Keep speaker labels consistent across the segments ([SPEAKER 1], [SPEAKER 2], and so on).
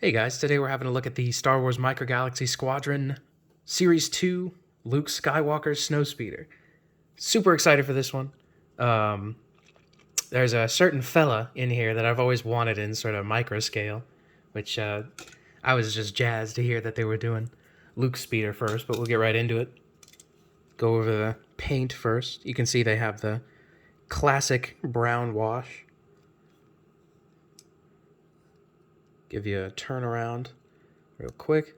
[SPEAKER 1] Hey guys, today we're having a look at the Star Wars Microgalaxy Squadron Series 2 Luke Skywalker's Snowspeeder. Super excited for this one. There's a certain fella in here that I've always wanted in sort of micro scale, which I was just jazzed to hear that they were doing Luke Speeder first, but we'll get right into it. Go over the paint first. You can see they have the classic brown wash. Give you a turnaround real quick.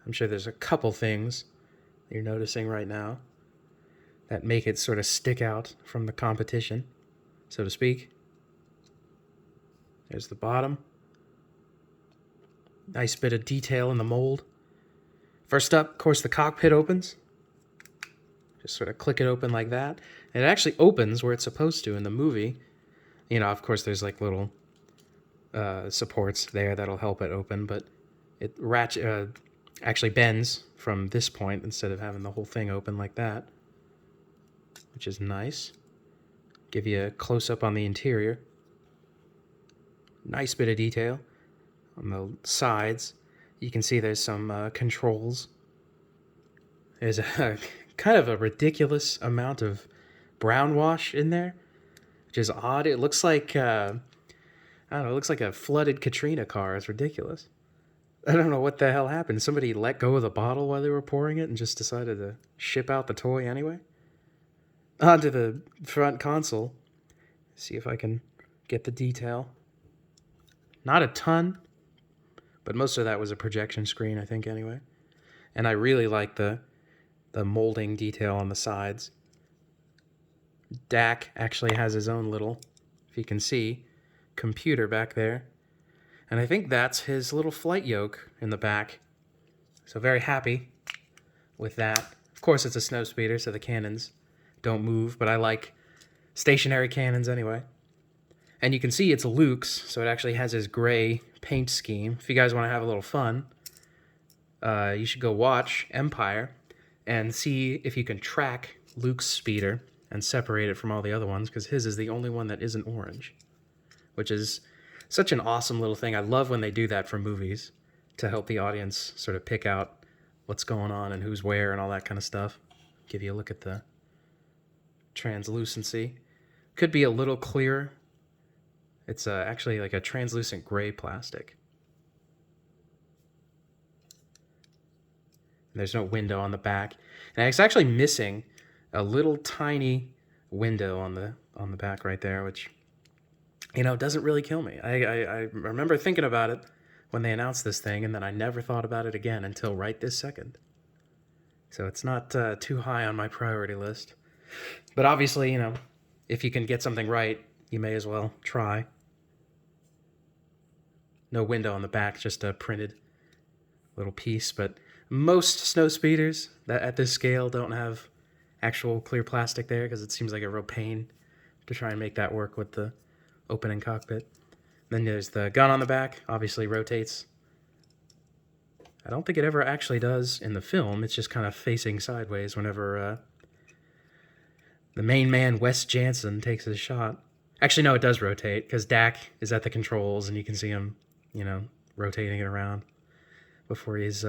[SPEAKER 1] I'm sure there's a couple things you're noticing right now that make it sort of stick out from the competition, so to speak. There's the bottom. Nice bit of detail in the mold. First up, of course, the cockpit opens. Just sort of click it open like that. And it actually opens where it's supposed to in the movie. You know, of course, there's like little supports there that'll help it open, but it actually bends from this point instead of having the whole thing open like that, which is nice. Give you a close-up on the interior. Nice bit of detail on the sides. You can see there's some controls. There's a kind of a ridiculous amount of brown wash in there, which is odd. It looks like I don't know, it looks like a flooded Katrina car. It's ridiculous. I don't know what the hell happened. Somebody let go of the bottle while they were pouring it and just decided to ship out the toy anyway. Onto the front console. See if I can get the detail. Not a ton, but most of that was a projection screen, I think, anyway. And I really like the molding detail on the sides. Dak actually has his own little, if you can see, computer back there, and I think that's his little flight yoke in the back, so very happy with that. Of course, it's a Snowspeeder, so the cannons don't move, but I like stationary cannons anyway. And you can see it's Luke's, so it actually has his gray paint scheme. If you guys want to have a little fun, you should go watch Empire and see if you can track Luke's speeder and separate it from all the other ones, because his is the only one that isn't orange, which is such an awesome little thing. I love when they do that for movies to help the audience sort of pick out what's going on and who's where and all that kind of stuff. Give you a look at the translucency. Could be a little clearer. It's actually like a translucent gray plastic. And there's no window on the back. And it's actually missing a little tiny window on the back right there, which, you know, doesn't really kill me. I remember thinking about it when they announced this thing, and then I never thought about it again until right this second. So it's not too high on my priority list. But obviously, you know, if you can get something right, you may as well try. No window on the back, just a printed little piece. But most Snowspeeders that at this scale don't have actual clear plastic there, because it seems like a real pain to try and make that work with the opening cockpit. Then there's the gun on the back, obviously rotates. I don't think it ever actually does in the film. It's just kind of facing sideways whenever the main man, Wes Jansen, takes his shot. Actually, no, it does rotate, because Dak is at the controls, and you can see him, you know, rotating it around before he's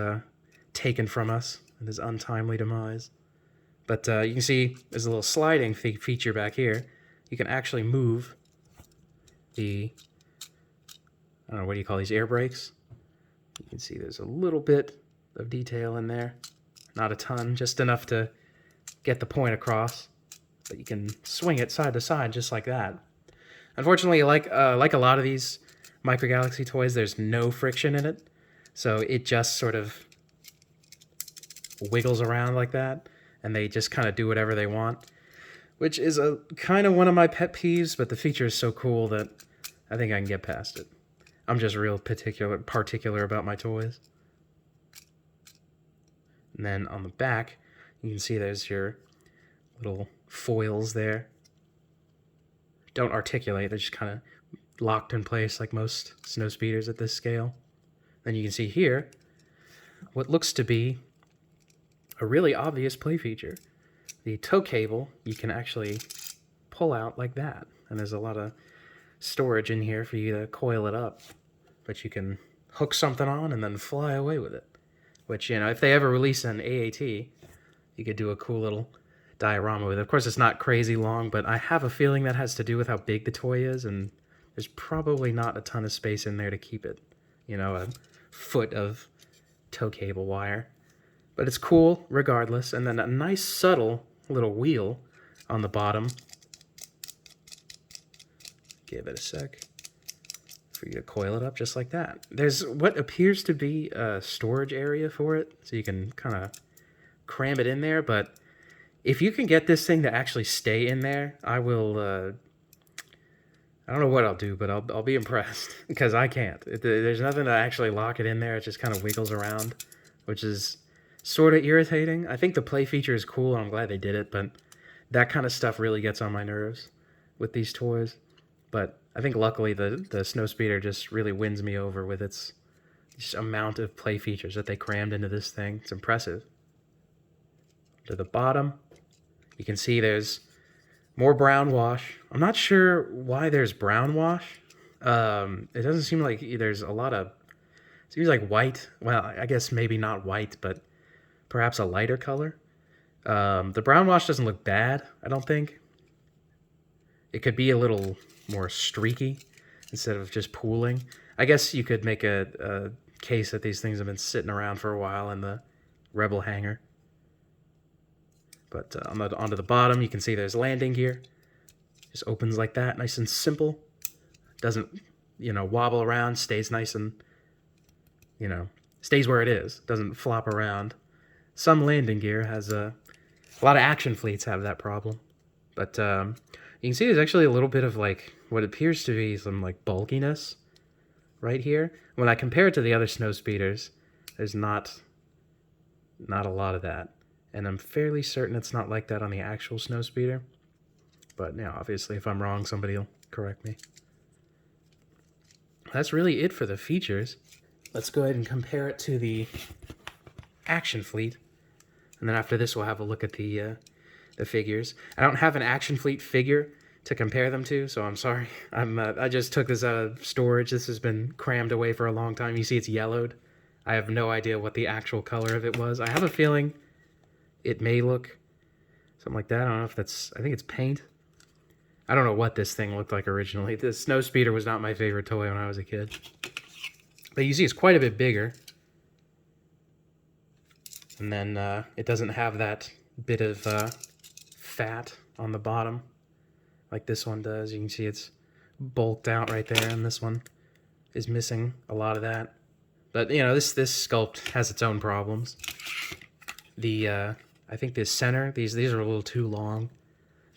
[SPEAKER 1] taken from us in his untimely demise. But you can see there's a little sliding feature back here. You can actually move the, I don't know, what do you call these, air brakes? You can see there's a little bit of detail in there. Not a ton, just enough to get the point across. But you can swing it side to side just like that. Unfortunately, like a lot of these Micro Galaxy toys, there's no friction in it. So it just sort of wiggles around like that, and they just kind of do whatever they want, which is a kind of one of my pet peeves, but the feature is so cool that I think I can get past it. I'm just real particular about my toys. And then on the back, you can see there's your little foils there. Don't articulate, they're just kind of locked in place like most Snowspeeders at this scale. Then you can see here what looks to be a really obvious play feature. The tow cable you can actually pull out like that, and there's a lot of storage in here for you to coil it up, but you can hook something on and then fly away with it. Which, you know, if they ever release an AAT, you could do a cool little diorama with it. Of course, it's not crazy long, but I have a feeling that has to do with how big the toy is, and there's probably not a ton of space in there to keep it. You know, a foot of tow cable wire. But it's cool regardless. And then a nice subtle little wheel on the bottom. Give it a sec for you to coil it up just like that. There's what appears to be a storage area for it, so you can kind of cram it in there. But if you can get this thing to actually stay in there, I will... I don't know what I'll do, but I'll be impressed, because I can't. There's nothing to actually lock it in there. It just kind of wiggles around, which is sort of irritating. I think the play feature is cool, and I'm glad they did it, but that kind of stuff really gets on my nerves with these toys. But I think luckily the Snowspeeder just really wins me over with its just amount of play features that they crammed into this thing. It's impressive. To the bottom, you can see there's more brown wash. I'm not sure why there's brown wash. It doesn't seem like there's a lot of... It seems like white. Well, I guess maybe not white, but perhaps a lighter color. The brown wash doesn't look bad, I don't think. It could be a little more streaky instead of just pooling. I guess you could make a case that these things have been sitting around for a while in the Rebel hangar. But onto the bottom, you can see there's landing gear. Just opens like that, nice and simple. Doesn't, you know, wobble around, stays nice and, you know, stays where it is. Doesn't flop around. Some landing gear has a lot of action fleets have that problem. But you can see there's actually a little bit of like what appears to be some like bulkiness right here. When I compare it to the other Snowspeeders, there's not a lot of that. And I'm fairly certain it's not like that on the actual Snowspeeder. But, you know, obviously, if I'm wrong, somebody will correct me. That's really it for the features. Let's go ahead and compare it to the Action Fleet. And then after this, we'll have a look at the figures. I don't have an Action Fleet figure to compare them to, so I'm sorry. I just took this out of storage. This has been crammed away for a long time. You see it's yellowed. I have no idea what the actual color of it was. I have a feeling it may look something like that. I don't know if that's... I think it's paint. I don't know what this thing looked like originally. The Snowspeeder was not my favorite toy when I was a kid. But you see it's quite a bit bigger. And then it doesn't have that bit of fat on the bottom like this one does. You can see it's bulked out right there, and this one is missing a lot of that. But, you know, this sculpt has its own problems. I think the center, these are a little too long.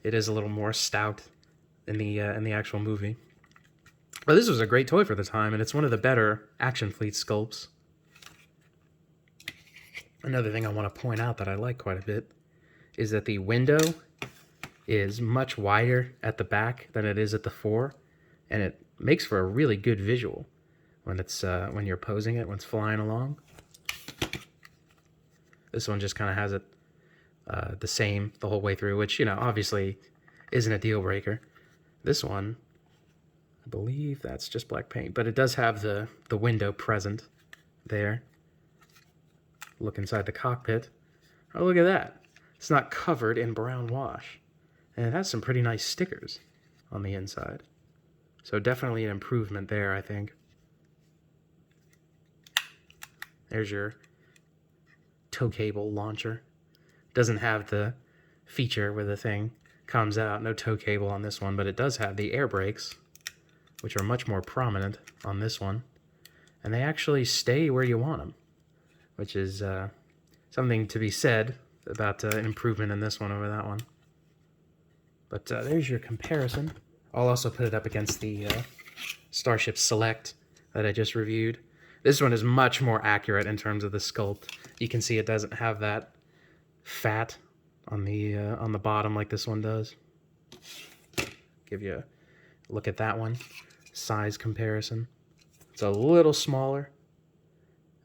[SPEAKER 1] It is a little more stout in the actual movie. But this was a great toy for the time, and it's one of the better Action Fleet sculpts. Another thing I want to point out that I like quite a bit is that the window is much wider at the back than it is at the fore, and it makes for a really good visual when it's when you're posing it, when it's flying along. This one just kind of has it the same the whole way through, which, you know, obviously isn't a deal breaker. This one, I believe that's just black paint, but it does have the window present there. Look inside the cockpit. Oh, look at that. It's not covered in brown wash. And it has some pretty nice stickers on the inside. So definitely an improvement there, I think. There's your tow cable launcher. Doesn't have the feature where the thing comes out. No tow cable on this one, but it does have the air brakes, which are much more prominent on this one. And they actually stay where you want them, which is something to be said about an improvement in this one over that one. But there's your comparison. I'll also put it up against the Starship Select that I just reviewed. This one is much more accurate in terms of the sculpt. You can see it doesn't have that fat on the bottom like this one does. Give you a look at that one. Size comparison. It's a little smaller.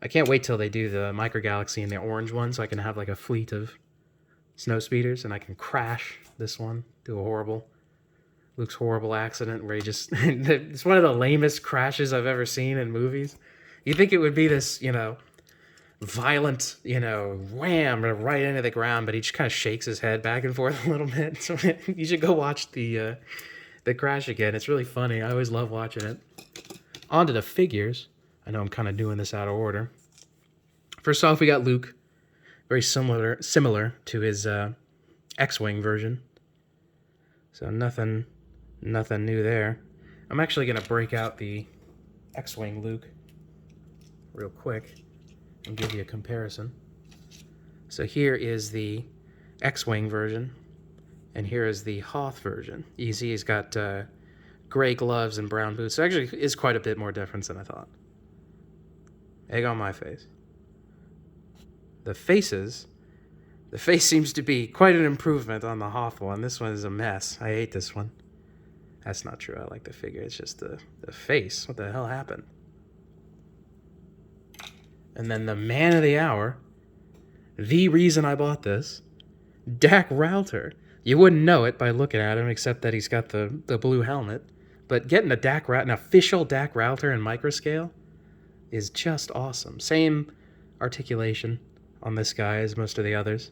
[SPEAKER 1] I can't wait till they do the Microgalaxy in the orange one, so I can have like a fleet of Snowspeeders, and I can crash this one, do a horrible Luke's horrible accident where he just... It's one of the lamest crashes I've ever seen in movies. You think it would be this, you know, violent, you know, wham right into the ground, but he just kind of shakes his head back and forth a little bit. So you should go watch the crash again. It's really funny. I always love watching it. On to the figures. I know I'm kind of doing this out of order. First off, we got Luke, very similar to his X-Wing version. So nothing new there. I'm actually gonna break out the X-Wing Luke real quick and give you a comparison. So here is the X-Wing version, and here is the Hoth version. You see he's got gray gloves and brown boots. So actually is quite a bit more difference than I thought. Egg on my face. The face seems to be quite an improvement on the Hoth one. This one is a mess. I hate this one. That's not true. I like the figure. It's just the face. What the hell happened? And then the man of the hour, the reason I bought this, Dak Ralter. You wouldn't know it by looking at him, except that he's got the blue helmet. But getting an official Dak Ralter in microscale is just awesome. Same articulation on this guy as most of the others.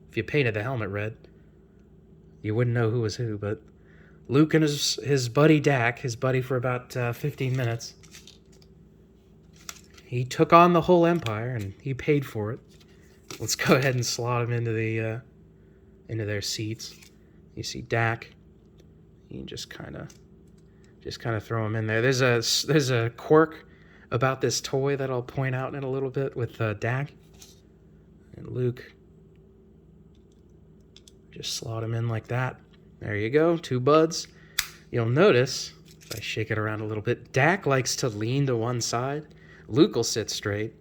[SPEAKER 1] If you painted the helmet red, you wouldn't know who was who, but Luke and his buddy Dak, his buddy for about 15 minutes, he took on the whole Empire, and he paid for it. Let's go ahead and slot him into their seats. You see Dak. You can just kind of throw him in there. There's a quirk about this toy that I'll point out in a little bit with Dak and Luke. Just slot him in like that. There you go, two buds. You'll notice, if I shake it around a little bit, Dak likes to lean to one side. Luke will sit straight,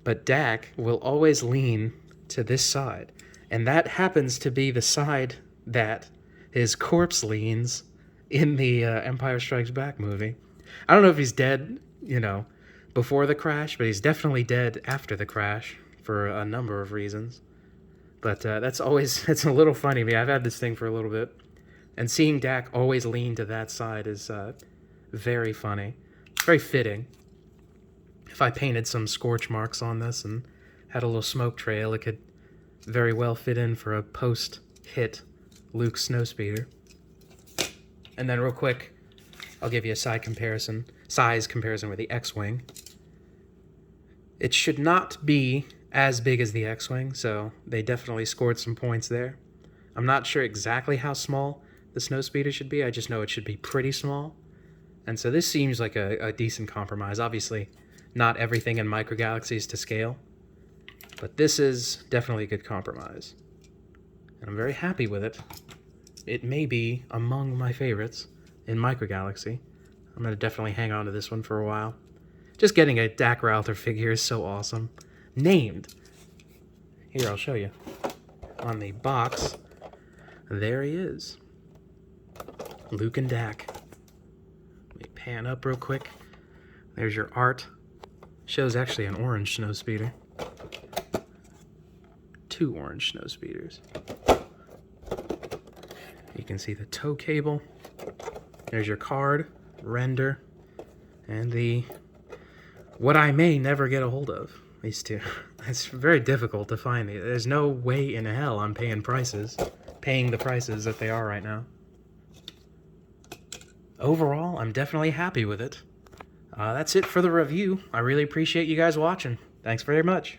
[SPEAKER 1] but Dak will always lean to this side. And that happens to be the side that his corpse leans in the Empire Strikes Back movie. I don't know if he's dead, you know, before the crash, but he's definitely dead after the crash for a number of reasons. But it's a little funny to me. I've had this thing for a little bit, and seeing Dak always lean to that side is very funny. Very fitting. If I painted some scorch marks on this and had a little smoke trail, it could very well fit in for a post-hit Luke Snowspeeder. And then real quick, I'll give you a size comparison with the X-Wing. It should not be as big as the X-Wing, so they definitely scored some points there. I'm not sure exactly how small the Snowspeeder should be. I just know it should be pretty small. And so this seems like a decent compromise. Obviously, not everything in microgalaxy is to scale, but this is definitely a good compromise. And I'm very happy with it. It may be among my favorites in microgalaxy. I'm going to definitely hang on to this one for a while. Just getting a Dak Ralter figure is so awesome. Named. Here, I'll show you. On the box, there he is. Luke and Dak. Let me pan up real quick. There's your art. Shows actually an orange Snowspeeder. Two orange Snowspeeders. You can see the tow cable. There's your card, render, and what I may never get a hold of. These two. It's very difficult to find these. There's no way in hell I'm paying the prices that they are right now. Overall, I'm definitely happy with it. That's it for the review. I really appreciate you guys watching. Thanks very much.